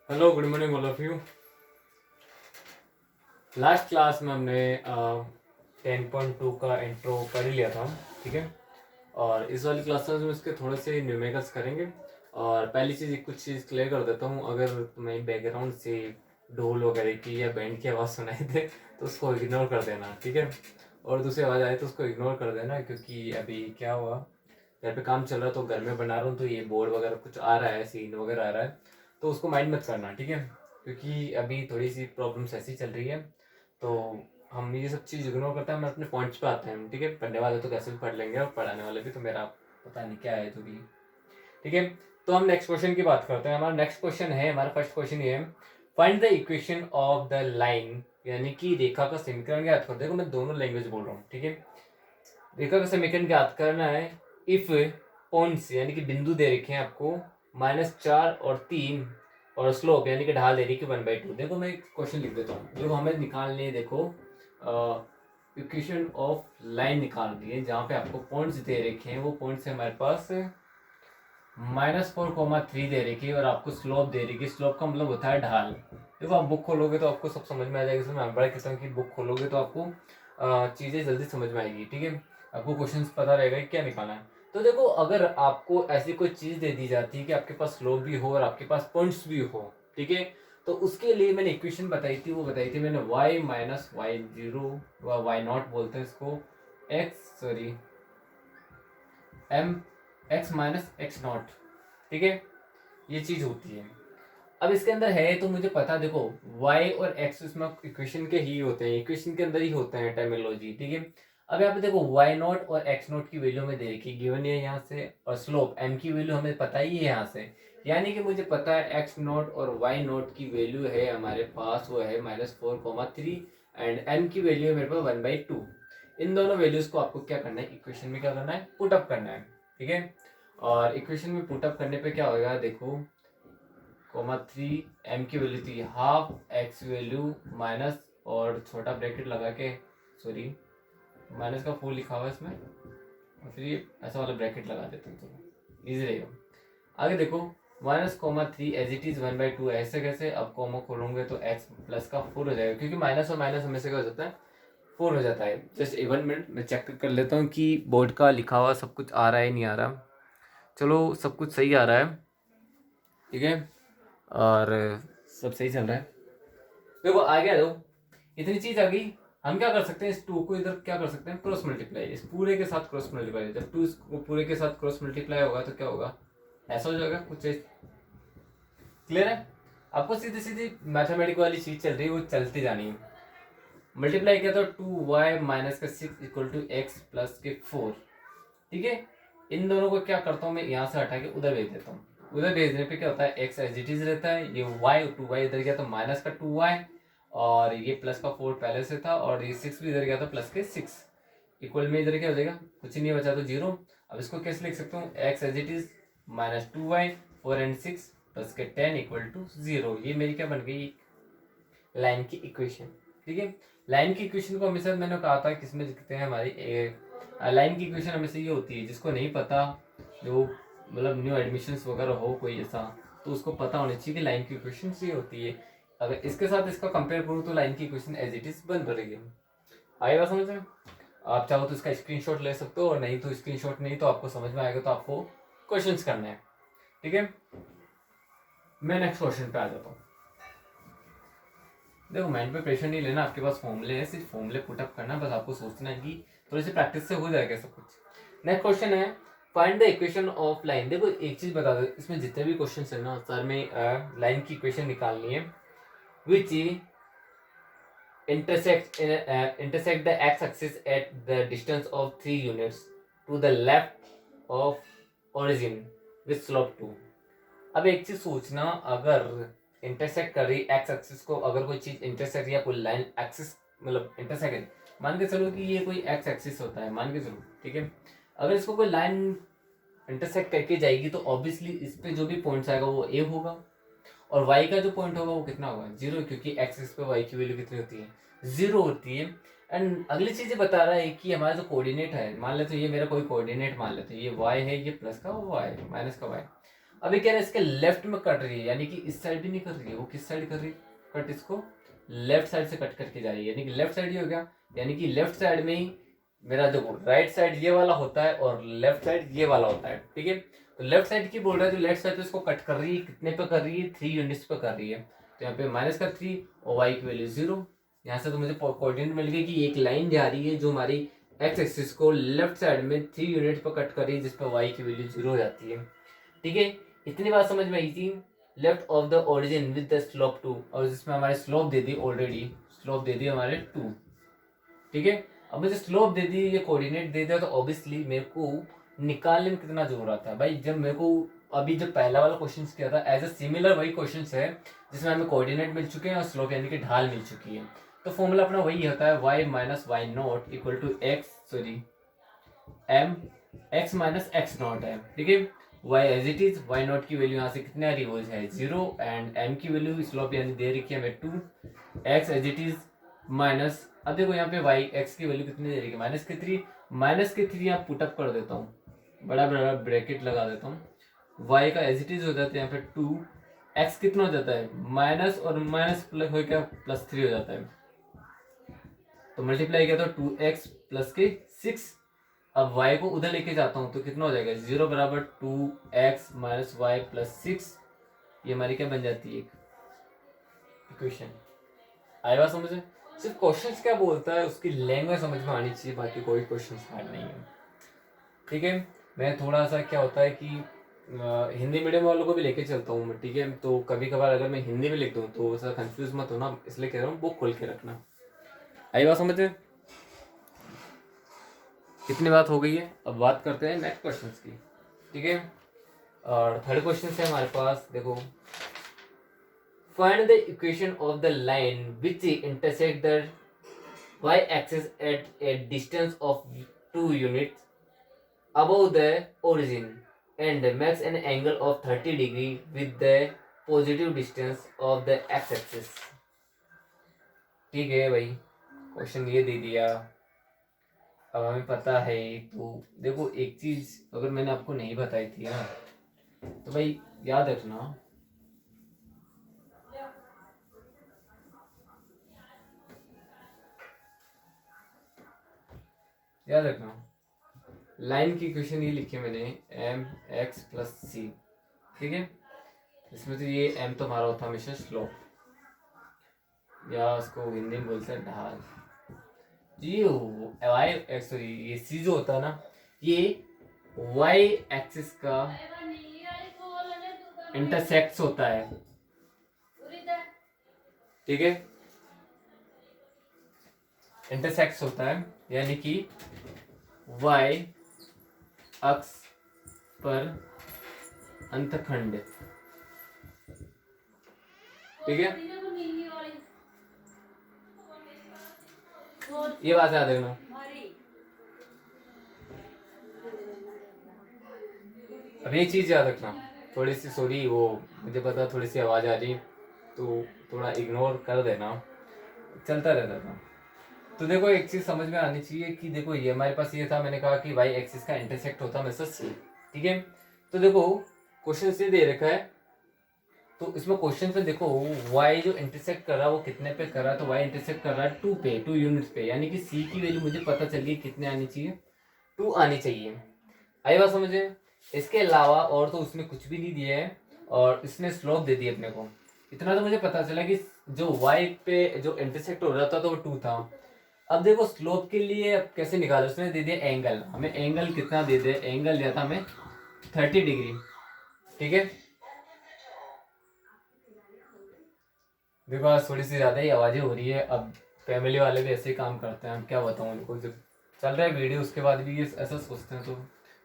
Hello, good morning all of you. Last class में हमने 10.2 का इंट्रो कर ही लिया था, ठीक है। और इस वाली क्लास में उसके थोड़े से न्यूमेरिकल्स करेंगे। और पहली चीज़ कुछ चीज़ क्लियर कर देता हूँ, अगर तुम्हें बैकग्राउंड से ढोल वगैरह की या बैंड की आवाज़ सुनाई दे तो उसको इग्नोर कर देना, ठीक है। और दूसरी आवाज़ आए तो उसको इग्नोर कर देना, क्योंकि अभी क्या हुआ, घर पे काम चल रहा है तो घर में बना रहा हूँ, तो ये बोर्ड वगैरह कुछ आ रहा है, सीन वगैरह आ रहा है, तो उसको माइंड मत करना, ठीक है। क्योंकि अभी थोड़ी सी प्रॉब्लम्स ऐसी चल रही है, तो हम ये सब चीज़ इग्नोर करते हैं, हम अपने पॉइंट्स पे आते हैं, ठीक है। पढ़ने वाले तो कैसे भी पढ़ लेंगे, और पढ़ाने वाले भी, तो मेरा पता नहीं क्या है जो भी, ठीक है। तो हम नेक्स्ट क्वेश्चन की बात करते हैं। हमारा नेक्स्ट क्वेश्चन है, हमारा फर्स्ट क्वेश्चन ये है, find the equation of the line, यानी कि रेखा का समीकरण ज्ञात करो। देखो मैं दोनों लैंग्वेज बोल रहा हूँ, ठीक है। रेखा का समीकरण ज्ञात करना है इफ पॉइंट्स यानी कि बिंदु दे रखे हैं आपको -4 और 3, और स्लोप यानी कि ढाल दे रही है 1/2। देखो मैं एक क्वेश्चन लिख देता हूँ, देखो हमें निकालनी है, देखो इक्वेशन ऑफ लाइन निकालनी है, जहाँ पे आपको पॉइंट्स दे रखे हैं, वो पॉइंट्स है हमारे पास -4,3 दे रखी है, और आपको स्लोप दे रखी है। स्लोप का मतलब होता है ढाल। देखो आप बुक खोलोगे तो आपको सब समझ में आ जाएगा। इसमें मैं बड़ा कहता हूँ कि बुक खोलोगे तो आपको चीज़ें जल्दी समझ में आएगी, ठीक है। आपको क्वेश्चंस पता रहेगा कि क्या निकालना है। तो देखो अगर आपको ऐसी कोई चीज़ दे दी जाती है कि आपके पास स्लोप भी हो और आपके पास पॉइंट्स भी हो, ठीक है, तो उसके लिए मैंने इक्वेशन बताई थी, वो बताई थी मैंने y-y0, y0 बोलते हैं इसको, x नॉट, ठीक है, ये चीज होती है। अब इसके अंदर है तो मुझे पता, देखो y और x इसमें इक्वेशन के ही होते हैं, इक्वेशन के अंदर ही होते हैं, टर्मिनोलॉजी, ठीक है। अब यहाँ पे देखो y0 और x0 की वैल्यू में दे रखी गिवन है यहाँ से, और स्लोप m की वैल्यू हमें पता ही है यहाँ से, यानी कि मुझे पता है x0 और y0 की वैल्यू है हमारे पास, वो है -4,3, एंड m की वैल्यू है मेरे पास 1/2। इन दोनों वैल्यूज को आपको क्या करना है, इक्वेशन में क्या करना है, पुटअप करना है, ठीक है। और इक्वेशन में पुटअप करने पे क्या होगा, देखो 3 m की वैल्यू थी हाफ, x वैल्यू माइनस, और छोटा ब्रैकेट लगा के, सॉरी माइनस का फुल लिखा हुआ है इसमें, और फिर ये ऐसा वाला ब्रैकेट लगा देते हैं, चलो इजी रहेगा। आगे देखो -3 एज इट इज 1/2, ऐसे कैसे, अब कॉमा खोलोगे तो x प्लस का 4 हो जाएगा, क्योंकि माइनस और माइनस हमेशा क्या हो जाता है, 4 हो जाता है। जस्ट 1 मिनट मैं चेक कर लेता हूँ कि बोर्ड का लिखा हुआ सब कुछ आ रहा है नहीं आ रहा। चलो सब कुछ सही आ रहा है, ठीक है, और सब सही चल रहा है। देखो आ गया, दो इतनी चीज आ गई, हम क्या कर सकते हैं, इस 2 को इधर क्या कर सकते हैं, क्रॉस मल्टीप्लाई, इस पूरे के साथ क्रॉस मल्टीप्लाई। जब 2 इसको पूरे के साथ क्रॉस मल्टीप्लाई होगा तो क्या होगा, ऐसा हो जाएगा कुछ। क्लियर है, आपको सीधी सीधी मैथमेटिक वाली चीज चल रही है, वो चलती जानी है। मल्टीप्लाई किया तो 2y माइनस का 6 इक्वल टू x प्लस के 4, ठीक है। इन दोनों को क्या करता हूँ मैं, यहाँ से हटा के उधर भेज देता हूँ। उधर भेजने पे क्या होता है, x एज इट इज रहता है, ये y 2y इधर गया तो माइनस का 2y, और ये प्लस का 4 पहले से था, और ये 6 भी इधर गया तो प्लस के 6, इक्वल में इधर क्या हो जाएगा, कुछ ही नहीं बचा तो 0। अब इसको कैसे लिख सकता हूँ, x as it is -2y 4 and 6 plus के 10 इक्वल टू 0। ये मेरी क्या बन गई, लाइन की इक्वेशन, ठीक है। लाइन की इक्वेशन को हमेशा मैंने कहा था किसमें लिखते हैं, हमारी लाइन की इक्वेशन हमेशा ये होती है, जिसको नहीं पता, जो मतलब न्यू एडमिशन्स वगैरह हो कोई ऐसा, तो उसको पता होना चाहिए कि लाइन की इक्वेशन ये होती है। अगर इसके साथ इसका कंपेयर करूँ तो लाइन की इक्वेशन एज इट इज बन पड़ेगी। आएगा समझ में, आप चाहो तो इसका स्क्रीनशॉट ले सकते हो, और नहीं तो स्क्रीनशॉट नहीं तो आपको समझ में आएगा तो आपको क्वेश्चंस करना है, ठीक है। मैं नेक्स्ट क्वेश्चन पे आ जाता हूँ। देखो माइंड पे प्रेशर नहीं लेना, आपके पास फॉर्मूले हैं, सिर्फ फॉर्मूले पुटअप करना, बस आपको सोचना है कि थोड़ी सी प्रैक्टिस से हो जाएगा सब कुछ। नेक्स्ट क्वेश्चन है, find the equation of line. देखो एक चीज बता दो, इसमें जितने भी क्वेश्चन है ना सर में लाइन की इक्वेशन निकालनी है, विच intersect the x axis at the distance of 3 units to the left of origin with slope 2। अब एक चीज सोचना, अगर इंटरसेक्ट कर रही एक्स एक्सिस को, अगर कोई चीज इंटरसेक्ट या कोई लाइन एक्सिस मतलब इंटरसेक्ट है, मान के चलो कि ये कोई एक्स एक्सिस होता है, मान के चलो, ठीक है। अगर इसको कोई लाइन इंटरसेक्ट करके जाएगी तो ऑब्वियसली इस पे जो भी पॉइंट्स आएगा वो ए होगा, और वाई का जो पॉइंट होगा वो कितना होगा, 0, क्योंकि एक्सिस पे वाई की वैल्यू कितनी होती है, 0 होती है। एंड अगली चीज ये बता रहा है कि हमारा जो कोऑर्डिनेट है, मान लेते ये मेरा कोई कोऑर्डिनेट मान लेते ये y है, ये प्लस का y माइनस का y, अभी कह रहे हैं इसके लेफ्ट में कट रही है, यानी कि इस साइड भी नहीं कर रही है, वो किस साइड कर रही है कट, इसको लेफ्ट साइड से कट करके जा रही है, यानी कि लेफ्ट साइड ही हो गया, यानी कि लेफ्ट साइड में ही मेरा देखो राइट साइड ये वाला होता है और लेफ्ट साइड ये वाला होता है, ठीक है। तो लेफ्ट साइड की बोल रहा है, जो लेफ्ट साइड पे इसको कट कर रही है, कितने पे कर रही है, 3 यूनिट्स पे कर रही है। तो यहाँ पे माइनस का 3 और वाई की वैल्यू 0। यहाँ से तो मुझे कोऑर्डिनेट मिल गई कि एक लाइन जा रही है जो हमारी एक्स एक्सिस को लेफ्ट साइड में 3 यूनिट पर कट कर रही है, जिसपे वाई की वैल्यू 0 हो जाती है, ठीक है। इतनी बात समझ में आई थी। Left of the origin with the slope 2, और जिसमें हमारे स्लोप दे दी ऑलरेडी, स्लोप दे दी हमारे 2, ठीक है। अब मुझे स्लोप दे दी, ये कोऑर्डिनेट दे दिया, तो ऑब्वियसली मेरे को निकालने में कितना जोर आता है भाई। जब मेरे को अभी जो पहला वाला क्वेश्चन किया था एज अ सिमिलर वही क्वेश्चन है जिसमें हमें कोऑर्डिनेट मिल चुके हैं और स्लोप यानी कि ढाल मिल चुकी है। तो फॉर्मूला अपना वही होता है y minus Y not equal to X, sorry m x minus X not है, ठीक है। y as it is, y not की वैल्यू यहाँ से कितने आ रही है 0, एंड m की वैल्यू स्लोप यानी दे रखी है हमें 2, x as it is minus, अब देखो यहाँ पे y x की वैल्यू कितनी दे रही है माइनस के 3, माइनस के 3 यहाँ पुटअप कर देता हूँ, बड़ा बड़ा ब्रैकेट लगा देता हूँ, y का एज इट इज हो जाता है यहाँ पे 2, x कितना हो जाता है माइनस और माइनस प्लस हो क्या प्लस 3 हो जाता है, तो मल्टीप्लाई किया तो 2x प्लस के 6। अब y को उधर लेके जाता हूँ तो कितना हो जाएगा 0 बराबर 2x माइनस वाई प्लस 6, ये हमारी क्या बन जाती है इक्वेशन। आई बात समझ में? सिर्फ क्वेश्चंस क्या बोलता है उसकी लैंग्वेज समझ में आनी चाहिए, बाकी कोई क्वेश्चंस हार्ड नहीं है, ठीक है। मैं थोड़ा सा क्या होता है कि हिंदी मीडियम वालों को भी लेके चलता हूँ मैं, ठीक है। तो कभी कभार अगर मैं हिंदी में लिख दूँ तो ऐसा कंफ्यूज मत होना, इसलिए कह रहा हूँ बुक खोल के रखना। आई बात समझ में? कितनी बात हो गई है, अब बात करते हैं नेक्स्ट क्वेश्चन की, ठीक है। और थर्ड क्वेश्चन है हमारे पास, देखो find the equation of the line which intersect the y axis at a distance of 2 units above the origin and makes an angle of 30 degree with the positive distance of the x axis। ठीक है भाई, question ये दे दिया, अब हमें पता है। तो देखो एक चीज अगर मैंने आपको नहीं बताई थी ना तो भाई याद रखना, याद रखना लाइन की इक्वेशन ये लिखी है मैंने एम एक्स प्लस सी, ठीक है। इसमें तो ये एम तो हमारा होता है हमेशा स्लोप, या उसको हिंदी में बोलते हैं ढाल। ये वाई एक्स, सॉरी ये सी जो होता है ना, ये वाई एक्सिस का इंटरसेक्ट होता है, ठीक है। इंटरसेक्ट होता है यानी कि y अक्ष पर अंतखंड, ठीक है। ये बात याद रखना। अब ये चीज याद रखना, थोड़ी सी सॉरी वो मुझे पता थोड़ी सी आवाज आ रही तो थोड़ा इग्नोर कर देना, चलता रहता था। तो देखो एक चीज समझ में आनी चाहिए कि देखो ये हमारे पास ये था, मैंने कहा कि वाई एक्सिस का इंटरसेक्ट होता है हमेशा सी, ठीक है। तो देखो क्वेश्चन से दे रखा है, तो इसमें क्वेश्चन पे देखो y जो इंटरसेक्ट कर रहा है वो कितने पे कर रहा है, तो y इंटरसेक्ट कर रहा है 2 पे, 2 यूनिट्स पे, यानी कि c की वैल्यू मुझे पता चल गई कितने आनी चाहिए, 2 आनी चाहिए। आई बात समझे? इसके अलावा और तो उसमें कुछ भी नहीं दिया है, और इसने स्लोप दे दी अपने को, इतना तो मुझे पता चला कि जो y पे जो इंटरसेक्ट हो रहा था तो वो 2 था। अब देखो स्लोप के लिए अब कैसे निकाले, उसने दे दिया एंगल, हमें एंगल कितना दे दे, एंगल दिया था हमें 30 डिग्री, ठीक है। देखो आज थोड़ी सी ज़्यादा ही आवाज़ें हो रही है, अब फैमिली वाले भी ऐसे ही काम करते हैं, हम क्या बताऊँ उनको, जब चल रहा है वीडियो उसके बाद भी ये ऐसा सोचते हैं। तो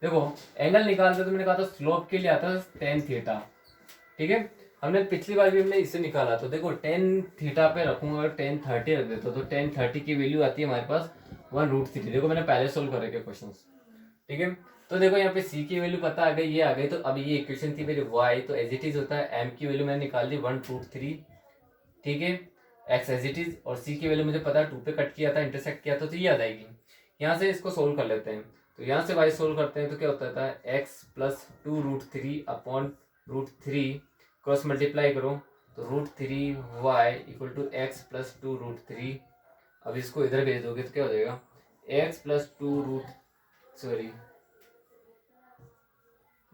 देखो एंगल निकालते तो मैंने कहा था स्लोप के लिए आता है टेन थीटा, ठीक है। हमने पिछली बार भी हमने इसे निकाला, तो देखो टेन थीटा पे रखूंगा, अगर 1030 रख देता तो 1030 की वैल्यू आती है हमारे पास 1√3। देखो मैंने पहले सोल्व करे के क्वेश्चन, ठीक है। तो देखो यहाँ पे c की वैल्यू पता आ गई, ये आ गई, तो अब ये इक्वेशन थी मेरी y, तो एज इट इज होता है m की वैल्यू मैंने निकाल दी 1√3, ठीक है। x एज इट इज, और c की वैल्यू मुझे पता है 2 पे कट किया था, इंटरसेक्ट किया था, तो ये आ जाएगी। यहाँ से इसको सोल्व कर लेते हैं, तो यहाँ से y सोल्व करते हैं तो क्या होता है x plus 2√3 upon √3 cross multiply करो तो √3y equal to x plus 2√3। अब इसको इधर भेज दोगे तो क्या हो जाएगा, एक्स प्लस 2 सॉरी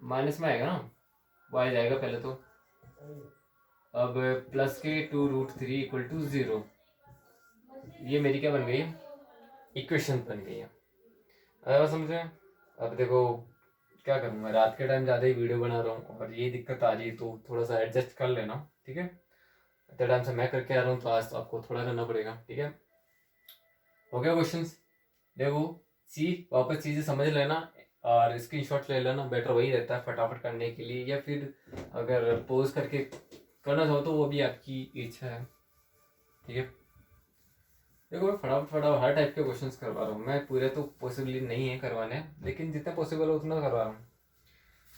माइनस में आएगा ना, y जाएगा पहले तो। अब प्लस के 2√3 इक्वल टू 0, ये मेरी क्या बन गई, इक्वेशन बन गई है। आया समझे। अब देखो क्या करूँगा, रात के टाइम ज़्यादा ही वीडियो बना रहा हूँ और ये दिक्कत आ रही है तो थोड़ा सा एडजस्ट कर लेना, ठीक है। इतने टाइम से मैं करके आ रहा हूँ तो आज तो आपको थोड़ा करना पड़ेगा, ठीक है। हो गया क्वेश्चंस, देखो वापस चीज़ें समझ लेना और स्क्रीनशॉट ले लेना, बेटर वही रहता है फटाफट करने के लिए, या फिर अगर पोज करके करना चाहो तो वो भी आपकी इच्छा है, ठीक है। देखो मैं फटाफट हर टाइप के क्वेश्चंस करवा रहा हूँ मैं, पूरे तो पॉसिबल नहीं है करवाने, लेकिन जितना पॉसिबल हो उतना करवा रहा हूँ।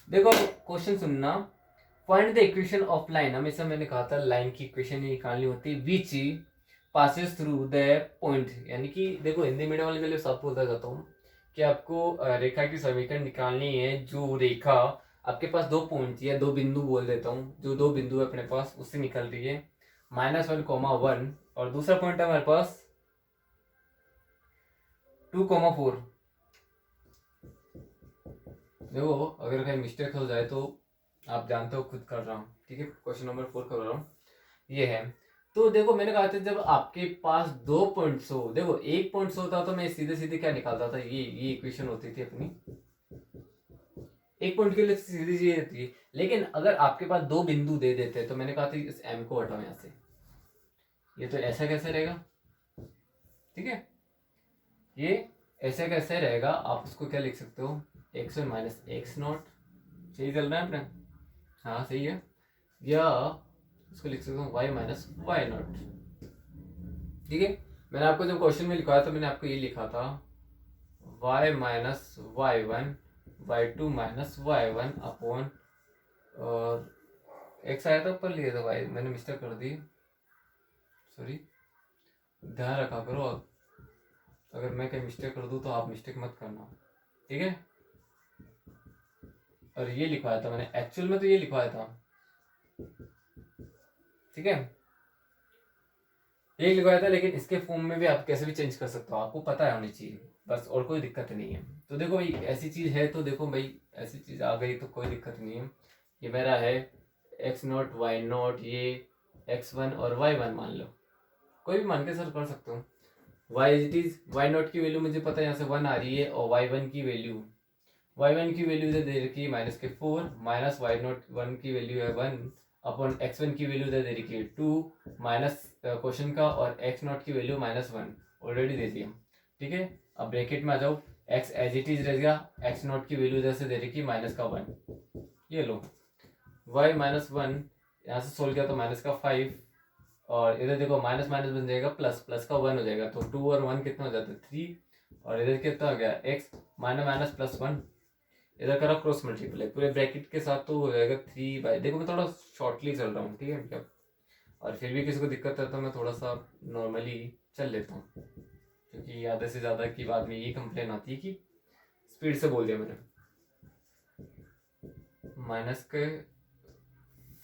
देखो क्वेश्चन सुनना, find the equation of line, हमेशा मैंने कहा था लाइन की इक्वेशन निकालनी होती है विच पासेस थ्रू द पॉइंट, यानी कि देखो हिंदी मीडियम वाले के लिए सब बोलता जाता हूँ कि आपको रेखा की समीकरण निकालनी है, जो रेखा आपके पास दो पॉइंट या दो बिंदु बोल देता हूँ, जो दो बिंदु है अपने पास उससे निकल रही है -1, 1 और दूसरा पॉइंट है हमारे पास 2, 4। देखो अगर कहीं मिस्टेक हो जाए तो आप जानते हो खुद कर रहा हूँ, ठीक है। क्वेश्चन नंबर 4 कर रहा हूँ, ये है। तो देखो मैंने कहा था जब आपके पास 2 पॉइंट्स हो, देखो 1 पॉइंट्स होता तो मैं सीधे सीधे क्या निकालता था, ये इक्वेशन होती थी अपनी, 1 पॉइंट के लिए सीधी सी रहती है। लेकिन अगर आपके पास दो बिंदु दे देते तो मैंने कहा था इस m को हटाओ यहाँ से, ये तो ऐसा कैसे रहेगा, ठीक है। ये ऐसे कैसे रहेगा, आप उसको क्या लिख सकते हो, x1 माइनस x0, सही चल रहा है अपने, हाँ सही है। या इसको लिख सकता हूँ y माइनस y0, ठीक है। मैंने आपको जब क्वेश्चन में लिखा था मैंने आपको ये लिखा था y minus y1 y2 minus y1 upon, और x आया था ऊपर लिया था y, मैंने मिस्टेक कर दी, सॉरी, ध्यान रखा करो, अगर मैं कहीं मिस्टेक कर दूँ तो आप मिस्टेक मत करना, ठीक है। और ये लिखवाया था मैंने, एक्चुअल में तो ये लिखवाया था, ठीक है, ये लिखवाया था, लेकिन इसके फॉर्म में भी आप कैसे भी चेंज कर सकते हो, आपको पता है होनी चाहिए बस, और कोई दिक्कत नहीं है। तो देखो भाई ऐसी चीज़ है, तो देखो भाई ऐसी चीज़ आ गई तो कोई दिक्कत नहीं है। ये मेरा है x0 y0, ये x1 और y1 मान लो, कोई भी मान के सर कर सकते हो। y इट इज y0 की वैल्यू मुझे पता है यहाँ से 1 आ रही है, और y1 की वैल्यू इधर दे रखी है -4, माइनस y0 की वैल्यू है 1 अपॉन x1 की वैल्यू इधर दे रखी है 2 माइनस क्वेश्चन का, और x0 की वैल्यू -1 ऑलरेडी दे दिया, ठीक है। अब ब्रैकेट में आ जाओ, x एज इट इज रहेगा, x0 की वैल्यू इधर से दे रखी है -1, ये लो y -1, यहाँ से सोल्व किया तो -5, और इधर देखो माइनस माइनस बन जाएगा प्लस, प्लस का 1 हो जाएगा, तो 2 और 1 कितना हो जाता है 3, और इधर कितना हो गया x माइनस प्लस 1, इधर करा क्रॉस मल्टीप्लाई पूरे ब्रैकेट के साथ तो हो जाएगा 3 देखो मैं थोड़ा शॉर्टली चल रहा हूँ, ठीक है क्या, और फिर भी किसी को दिक्कत है तो मैं थोड़ा सा नॉर्मली चल लेता हूँ, क्योंकि आधे से ज़्यादा की बाद में ये कंप्लेन आती है कि स्पीड से बोल दिया मैंने। माइनस के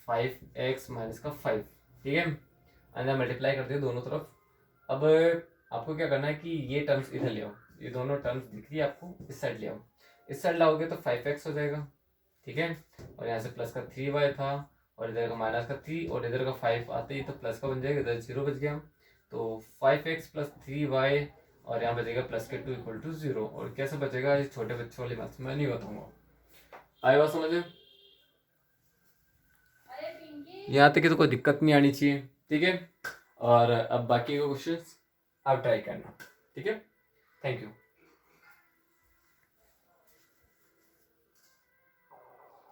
5x माइनस का 5, ठीक है, अंदर मल्टीप्लाई कर दिया दोनों तरफ। अब आपको क्या करना है कि ये टर्म्स इधर ले आओ, ये दोनों टर्म्स दिख रही है आपको, इस साइड ले आओ, इस साइड लाओगे तो 5x हो जाएगा, ठीक है, और यहाँ से प्लस का 3y था, और इधर का माइनस का 3, और इधर का 5 आते ही तो प्लस का बन जाएगा, इधर 0 बच गया, तो 5x प्लस 3y, और यहाँ बचेगा प्लस के 2 इक्वल टू 0। और कैसे बचेगा ये छोटे बच्चों वाली बात मैं नहीं बताऊंगा, आए बात समझे, यहाँ तक कि तो कोई दिक्कत नहीं आनी चाहिए, ठीक है। और अब बाकी के क्वेश्चंस आप ट्राई करना, ठीक है। Thank you.